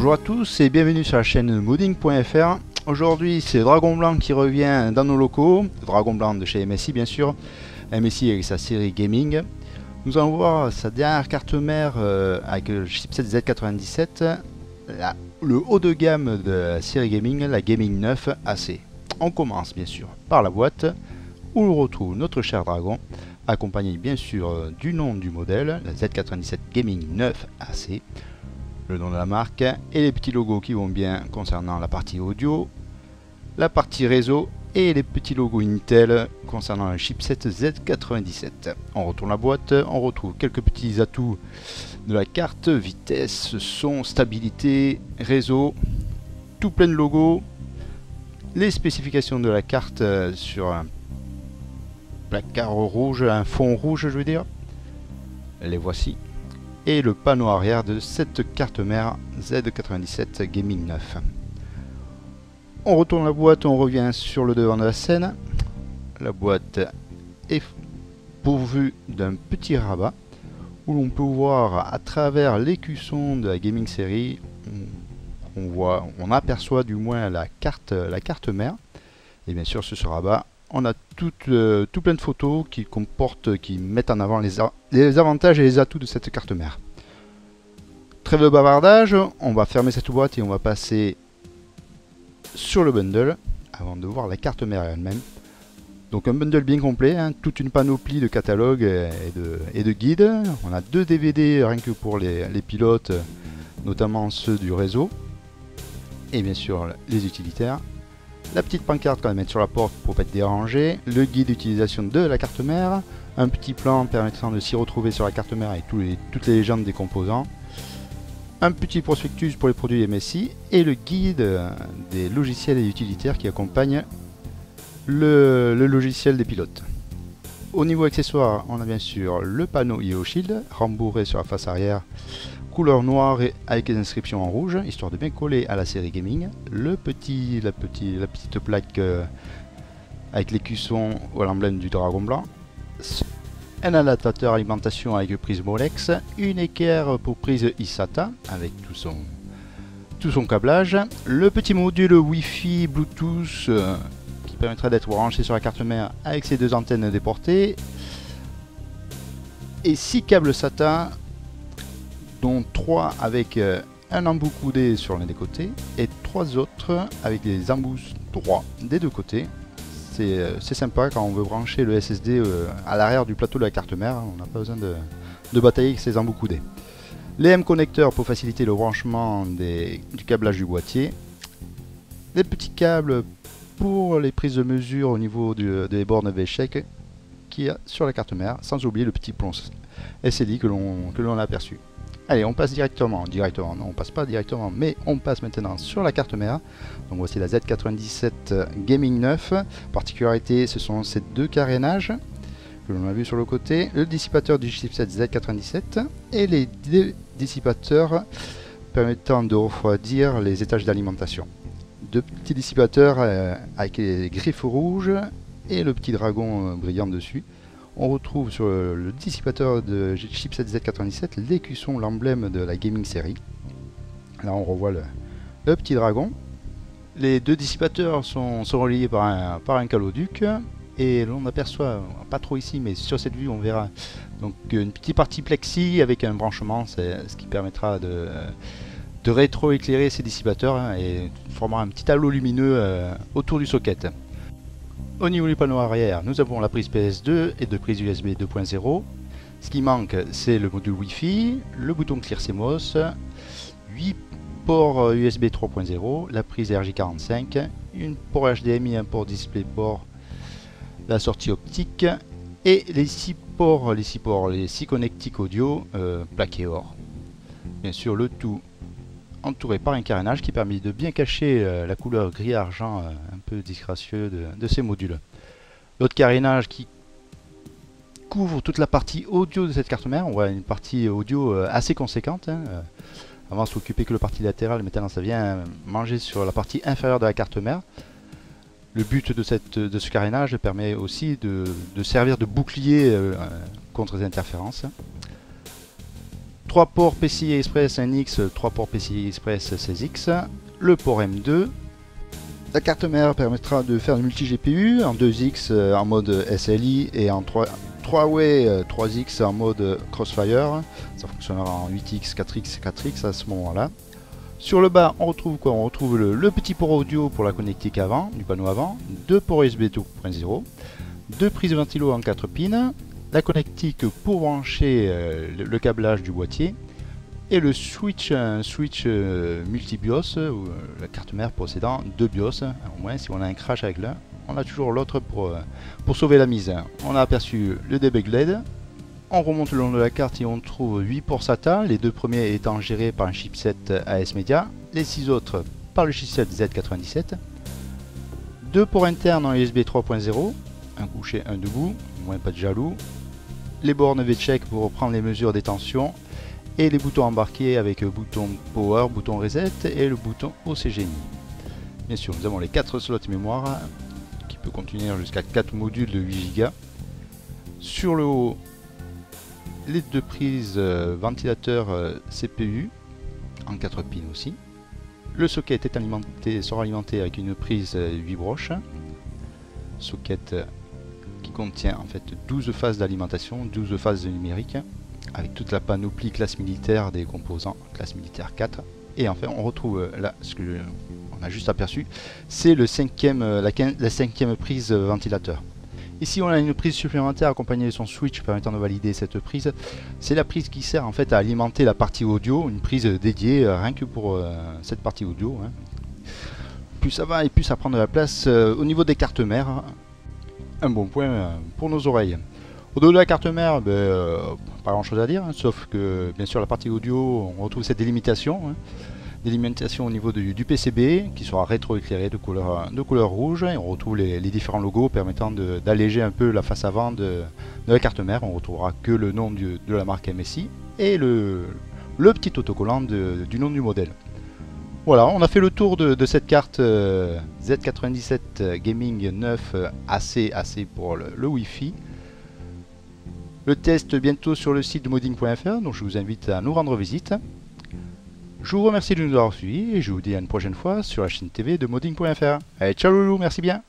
Bonjour à tous et bienvenue sur la chaîne modding.fr. Aujourd'hui c'est Dragon Blanc qui revient dans nos locaux, Dragon Blanc de chez MSI bien sûr, MSI avec sa série gaming. Nous allons voir sa dernière carte mère avec le chipset Z97, le haut de gamme de la série gaming, la Gaming 9 AC. On commence bien sûr par la boîte où l'on retrouve notre cher dragon, accompagné bien sûr du nom du modèle, la Z97 Gaming 9 AC. Le nom de la marque et les petits logos qui vont bien concernant la partie audio, la partie réseau et les petits logos Intel concernant le chipset Z97. On retourne la boîte, on retrouve quelques petits atouts de la carte, vitesse, son, stabilité, réseau, tout plein de logos, les spécifications de la carte sur un placard rouge, un fond rouge je veux dire, les voici. Et le panneau arrière de cette carte mère Z97 Gaming 9. On retourne la boîte, on revient sur le devant de la scène. La boîte est pourvue d'un petit rabat où l'on peut voir à travers l'écusson de la gaming série, on aperçoit du moins la carte mère. Et bien sûr sur ce rabat, on a tout plein de photos qui mettent en avant les avantages et les atouts de cette carte mère. Trêve de bavardage, on va fermer cette boîte et on va passer sur le bundle avant de voir la carte mère elle-même. Donc un bundle bien complet, hein, toute une panoplie de catalogues et de guides. On a 2 DVD rien que pour les pilotes, notamment ceux du réseau. Et bien sûr les utilitaires. La petite pancarte qu'on va mettre sur la porte pour ne pas être dérangé, le guide d'utilisation de la carte mère, un petit plan permettant de s'y retrouver sur la carte mère et toutes les légendes des composants, un petit prospectus pour les produits MSI et le guide des logiciels et utilitaires qui accompagnent le logiciel des pilotes. Au niveau accessoires, on a bien sûr le panneau IO Shield, rembourré sur la face arrière, couleur noire et avec les inscriptions en rouge, histoire de bien coller à la série gaming. La petite plaque avec l'écusson ou l'emblème du dragon blanc. Un adaptateur alimentation avec prise Molex, une équerre pour prise eSATA avec tout son câblage, le petit module Wi-Fi Bluetooth qui permettra d'être branché sur la carte mère avec ses 2 antennes déportées, et 6 câbles SATA dont 3 avec un embout coudé sur l'un des côtés et 3 autres avec des embouts droits des 2 côtés. C'est sympa quand on veut brancher le SSD à l'arrière du plateau de la carte mère, on n'a pas besoin de batailler avec ces embouts coudés. Les M-connecteurs pour faciliter le branchement du câblage du boîtier. Les petits câbles pour les prises de mesure au niveau des bornes V-Check qu'il y a sur la carte mère, sans oublier le petit plomb SLI que l'on a aperçu. Allez, on passe directement, non on passe pas directement, mais on passe maintenant sur la carte mère. Donc voici la Z97 Gaming 9. Particularité, ce sont ces 2 carénages que l'on a vu sur le côté, le dissipateur du chipset Z97 et les 2 dissipateurs permettant de refroidir les étages d'alimentation. 2 petits dissipateurs avec les griffes rouges et le petit dragon brillant dessus. On retrouve sur le dissipateur de chipset Z97 l'écusson, l'emblème de la gaming série. Là on revoit le petit dragon. Les 2 dissipateurs sont reliés par un caloduc et l'on aperçoit, pas trop ici mais sur cette vue on verra donc une petite partie plexi avec un branchement, c'est ce qui permettra de rétro-éclairer ces dissipateurs et formera un petit halo lumineux autour du socket. Au niveau du panneau arrière, nous avons la prise PS2 et 2 prises USB 2.0. Ce qui manque, c'est le module Wi-Fi, le bouton Clear CMOS, 8 ports USB 3.0, la prise RJ45, une port HDMI, un port DisplayPort, la sortie optique et les 6 connectiques audio plaqués or. Bien sûr, le tout entouré par un carénage qui permet de bien cacher la couleur gris-argent un peu disgracieux de ces modules. L'autre carénage qui couvre toute la partie audio de cette carte mère, on voit une partie audio assez conséquente. Avant ça s'occupait que le partie latérale, maintenant ça vient manger sur la partie inférieure de la carte mère. Le but de ce carénage permet aussi de servir de bouclier contre les interférences. 3 ports PCI Express 1X, 3 ports PCI Express 16X, le port M2. La carte mère permettra de faire du multi-GPU en 2X en mode SLI et en 3-way 3X en mode Crossfire. Ça fonctionnera en 8X, 4X, 4X à ce moment-là. Sur le bas, on retrouve quoi? On retrouve le petit port audio pour la connectique avant, du panneau avant, 2 ports USB 2.0, 2 prises ventilo en 4 pins, la connectique pour brancher le câblage du boîtier, et le switch, un switch multi-BIOS, la carte mère possédant 2 BIOS, au moins si on a un crash avec l'un, on a toujours l'autre pour sauver la mise. On a aperçu le debug LED, on remonte le long de la carte et on trouve 8 ports SATA, les 2 premiers étant gérés par un chipset AS-Media, les 6 autres par le chipset Z97, 2 ports internes en USB 3.0, un couché, un debout, au moins pas de jaloux, les bornes VCheck pour reprendre les mesures des tensions, et les boutons embarqués avec le bouton Power, bouton Reset et le bouton OCGMI. Bien sûr, nous avons les 4 slots mémoire qui peut contenir jusqu'à 4 modules de 8 Go. Sur le haut, les 2 prises ventilateur CPU en 4 pins aussi. Le socket est sera alimenté avec une prise 8 broches. Socket qui contient en fait 12 phases d'alimentation, 12 phases numériques, avec toute la panoplie classe militaire des composants, classe militaire 4. Et enfin on retrouve là ce que on a juste aperçu, c'est la 5e prise ventilateur. Ici on a une prise supplémentaire accompagnée de son switch permettant de valider cette prise. C'est la prise qui sert en fait à alimenter la partie audio, une prise dédiée rien que pour cette partie audio. Hein. Plus ça va et plus ça prend de la place au niveau des cartes mères. Un bon point pour nos oreilles. Au-delà de la carte mère, pas grand chose à dire, hein, sauf que bien sûr la partie audio, on retrouve cette délimitation. Hein. Délimitation au niveau du PCB qui sera rétroéclairé de couleur rouge, et on retrouve les différents logos permettant d'alléger un peu la face avant de la carte mère. On retrouvera que le nom de la marque MSI et le petit autocollant du nom du modèle. Voilà, on a fait le tour de cette carte Z97 Gaming 9 AC pour le Wi-Fi. Le test bientôt sur le site de modding.fr, donc je vous invite à nous rendre visite. Je vous remercie de nous avoir suivis et je vous dis à une prochaine fois sur la chaîne TV de modding.fr. Allez, ciao loulou, merci bien.